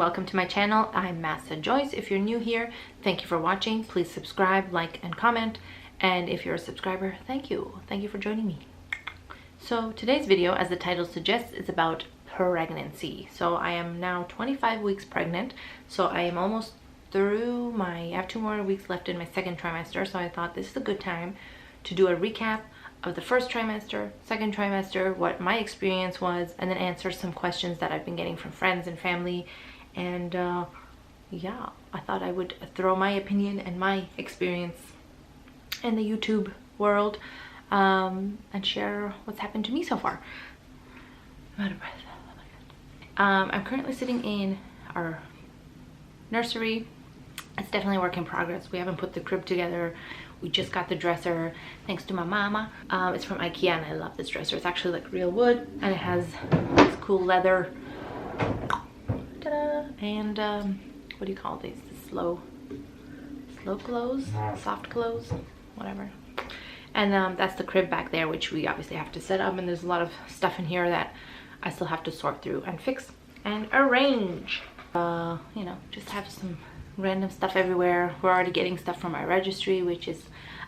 welcome to my channel. I'm Massa Joyce. If you're new here, thank you for watching. Please subscribe, like, and comment. And if you're a subscriber, thank you. Thank you for joining me. So today's video, as the title suggests, is about pregnancy. So I am now 25 weeks pregnant. So I am almost through I have 2 more weeks left in my second trimester. So I thought this is a good time to do a recap of the first trimester, second trimester, what my experience was, and then answer some questions that I've been getting from friends and family. And yeah, I thought I would throw my opinion and my experience in the YouTube world and share what's happened to me so far. I'm out of breath. Oh my God. I'm currently sitting in our nursery. It's definitely a work in progress. We haven't put the crib together. We just got the dresser thanks to my mama. It's from IKEA and I love this dresser. It's actually like real wood and it has this cool leather. Ta-da! And what do you call these? The slow close? Soft close? Whatever. And that's the crib back there, which we obviously have to set up, and there's a lot of stuff in here that I still have to sort through and fix and arrange. You know, just have some random stuff everywhere. We're already getting stuff from my registry, which is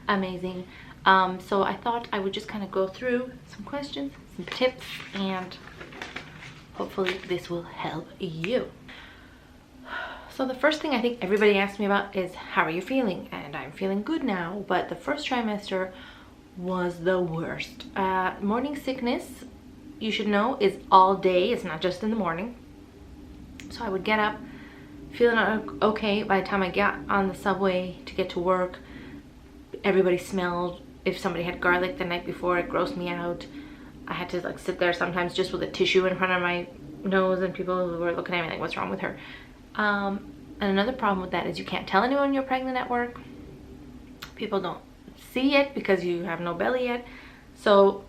amazing. So I thought I would just kind of go through some questions, some tips, and hopefully this will help you. So the first thing I think everybody asks me about is, how are you feeling? And I'm feeling good now, but the first trimester was the worst. Morning sickness, you should know, is all day. It's not just in the morning. So I would get up feeling okay. By the time I got on the subway to get to work, everybody smelled. If somebody had garlic the night before, it grossed me out. I had to like sit there sometimes just with a tissue in front of my nose, and people were looking at me like, what's wrong with her? And another problem with that is you can't tell anyone you're pregnant at work. People don't see it because you have no belly yet. So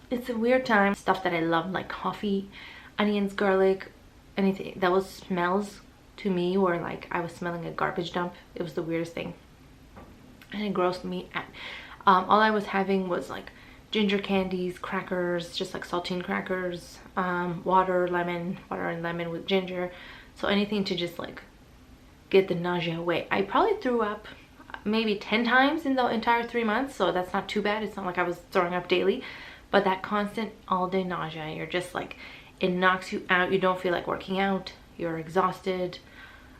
it's a weird time. Stuff that I love, like coffee, onions, garlic, anything, those smells to me were like I was smelling a garbage dump. It was the weirdest thing, and it grossed me out. All I was having was like ginger candies, crackers, just like saltine crackers, water and lemon with ginger. So anything to just like get the nausea away. I probably threw up maybe 10 times in the entire 3 months, so that's not too bad. It's not like I was throwing up daily, but that constant all day nausea, you're just like, it knocks you out. You don't feel like working out. You're exhausted.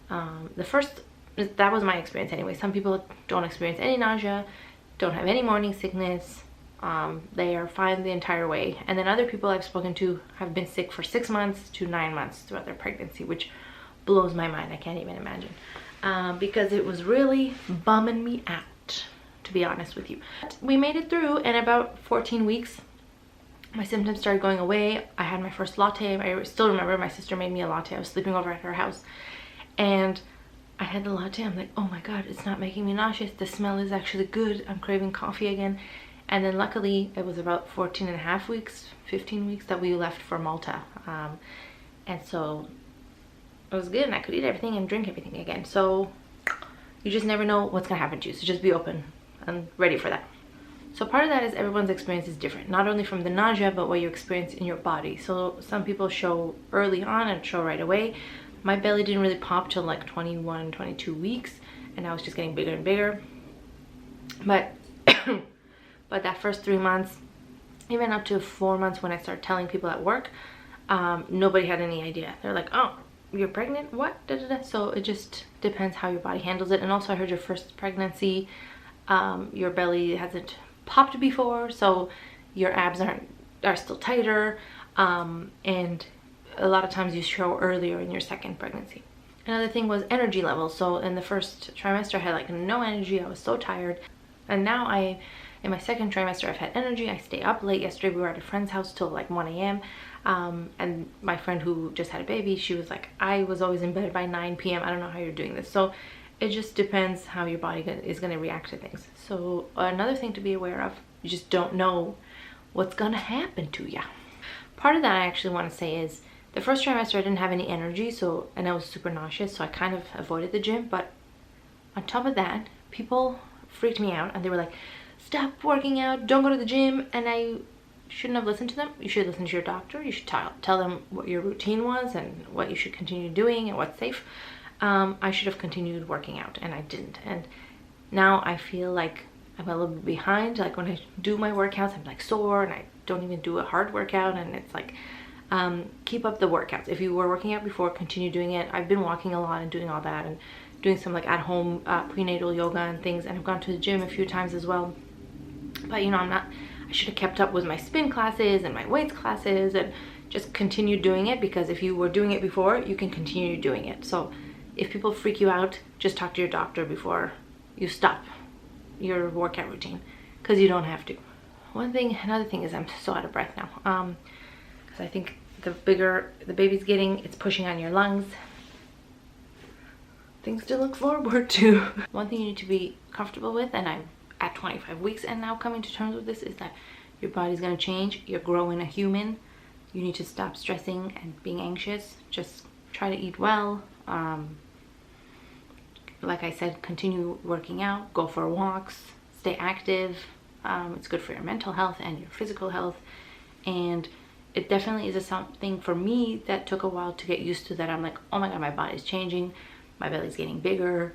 That was my experience anyway. Some people don't experience any nausea, don't have any morning sickness. They are fine the entire way. And then other people I've spoken to have been sick for 6 months to 9 months throughout their pregnancy, which blows my mind. I can't even imagine. Because it was really bumming me out, to be honest with you. But we made it through, and about 14 weeks, my symptoms started going away. I had my first latte. I still remember my sister made me a latte. I was sleeping over at her house, and I had the latte. I'm like, oh my God, it's not making me nauseous. The smell is actually good. I'm craving coffee again. And then luckily it was about 14 and a half weeks, 15 weeks that we left for Malta. And so it was good, and I could eat everything and drink everything again. So you just never know what's gonna happen to you. So just be open and ready for that. So part of that is everyone's experience is different, not only from the nausea, but what you experience in your body. So some people show early on and show right away. My belly didn't really pop till like 21, 22 weeks, and I was just getting bigger and bigger. But but that first 3 months, even up to 4 months when I started telling people at work, nobody had any idea. They're like, oh, you're pregnant? What? Da, da, da. So it just depends how your body handles it. And also I heard your first pregnancy, your belly hasn't popped before, so your abs are still tighter, and a lot of times you show earlier in your second pregnancy. Another thing was energy levels. So in the first trimester I had like no energy. I was so tired, and now in my second trimester I've had energy. I stay up late. Yesterday we were at a friend's house till like 1 a.m. And my friend who just had a baby, she was like, I was always in bed by 9 p.m. I don't know how you're doing this. So it just depends how your body is going to react to things. So another thing to be aware of, you just don't know what's going to happen to you. Part of that I actually want to say is the first trimester I didn't have any energy, and I was super nauseous, so I kind of avoided the gym. But on top of that, people freaked me out and they were like, stop working out, don't go to the gym. And I shouldn't have listened to them. You should listen to your doctor. You should tell them what your routine was and what you should continue doing and what's safe. I should have continued working out, and I didn't. And now I feel like I'm a little bit behind. Like when I do my workouts, I'm like sore, and I don't even do a hard workout. And it's like, keep up the workouts. If you were working out before, continue doing it. I've been walking a lot and doing all that, and doing some like at home prenatal yoga and things. And I've gone to the gym a few times as well. But you know, I should have kept up with my spin classes and my weights classes and just continued doing it, because if you were doing it before, you can continue doing it. So if people freak you out, just talk to your doctor before you stop your workout routine, because you don't have to. Another thing is I'm so out of breath now, because I think the bigger the baby's getting, it's pushing on your lungs. Things to look forward to. One thing you need to be comfortable with, and I'm at 25 weeks and now coming to terms with this, is that your body's going to change. You're growing a human. You need to stop stressing and being anxious. Just try to eat well. Like I said, continue working out, go for walks, stay active. It's good for your mental health and your physical health. And it definitely is something for me that took a while to get used to, that I'm like, oh my God, my body's changing. My belly's getting bigger.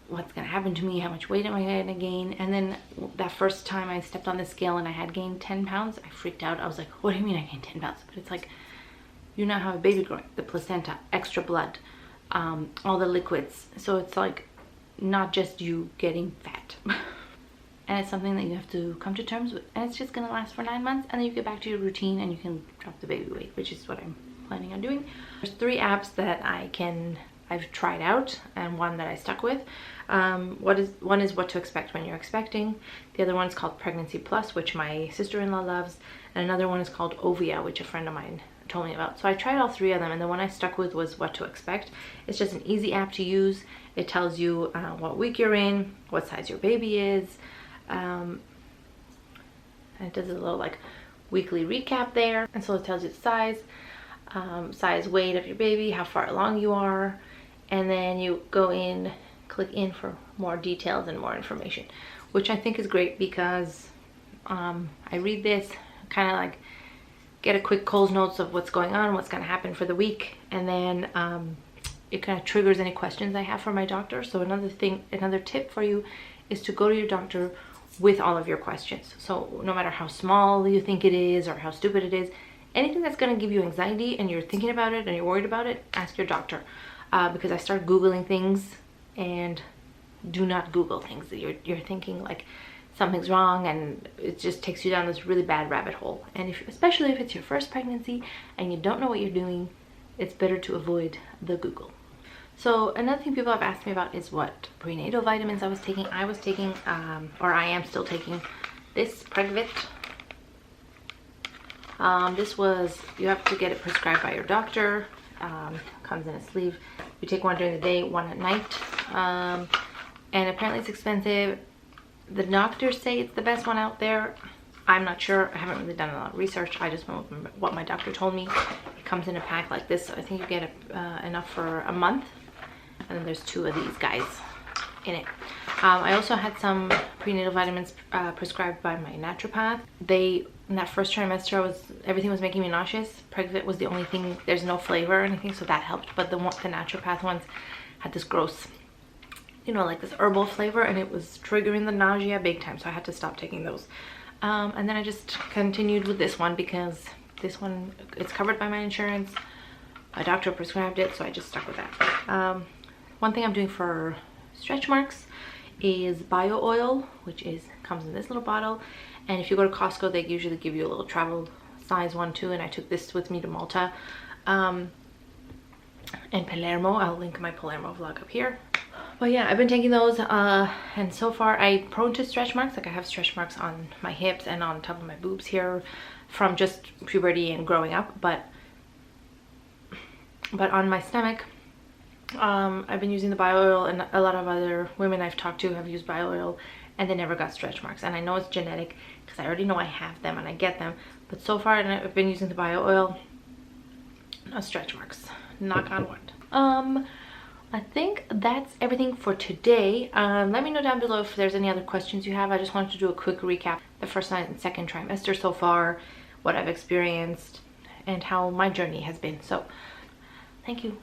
What's gonna happen to me? How much weight am I gonna gain? And then that first time I stepped on the scale and I had gained 10 pounds, I freaked out. I was like, what do you mean I gained 10 pounds? But it's like, you now have a baby growing, the placenta, extra blood, all the liquids. So it's like not just you getting fat. And it's something that you have to come to terms with. And it's just gonna last for 9 months, and then you get back to your routine and you can drop the baby weight, which is what I'm planning on doing. There's 3 apps that I've tried out, and one that I stuck with. One is What to Expect When You're Expecting. The other one is called Pregnancy Plus, which my sister-in-law loves. And another one is called Ovia, which a friend of mine told me about. So I tried all 3 of them, and the one I stuck with was What to Expect. It's just an easy app to use. It tells you what week you're in, what size your baby is. And it does a little like weekly recap there. And so it tells you the size, weight of your baby, how far along you are. And then you go in, click in for more details and more information, which I think is great, because I read this, kind of like get a quick Coles Notes of what's going on, what's going to happen for the week, and then it kind of triggers any questions I have for my doctor. So another tip for you is to go to your doctor with all of your questions. So no matter how small you think it is or how stupid it is, anything that's going to give you anxiety and you're thinking about it and you're worried about it, ask your doctor. Because I started Googling things, and do not Google things that you're thinking like something's wrong, and it just takes you down this really bad rabbit hole. And especially if it's your first pregnancy and you don't know what you're doing, it's better to avoid the Google. So another thing people have asked me about is what prenatal vitamins I was taking. I am still taking this Pregvit. You have to get it prescribed by your doctor. Comes in a sleeve. You take one during the day, one at night, and apparently it's expensive. The doctors say it's the best one out there. I'm not sure. I haven't really done a lot of research. I just went with what my doctor told me. It comes in a pack like this, so I think you get enough for a month. And then there's 2 of these guys in it. I also had some prenatal vitamins prescribed by my naturopath. In that first trimester, everything was making me nauseous. Pregvit was the only thing. There's no flavor or anything, so that helped. But the naturopath ones had this gross, like this herbal flavor, and it was triggering the nausea big time. So I had to stop taking those. And then I just continued with this one, because this one, it's covered by my insurance. My doctor prescribed it, so I just stuck with that. One thing I'm doing for stretch marks is bio oil, which comes in this little bottle. And if you go to Costco, they usually give you a little travel size one too, and I took this with me to Malta and Palermo. I'll link my Palermo vlog up here. But yeah, I've been taking those, and so far I'm prone to stretch marks. Like I have stretch marks on my hips and on top of my boobs here from just puberty and growing up, but on my stomach, I've been using the bio oil, and a lot of other women I've talked to have used bio oil and they never got stretch marks. And I know it's genetic because I already know I have them and I get them, but so far I've been using the bio oil, no stretch marks, knock on wood. I think that's everything for today. Let me know down below if there's any other questions you have. I just wanted to do a quick recap, the first and second trimester so far, what I've experienced, and how my journey has been. So thank you.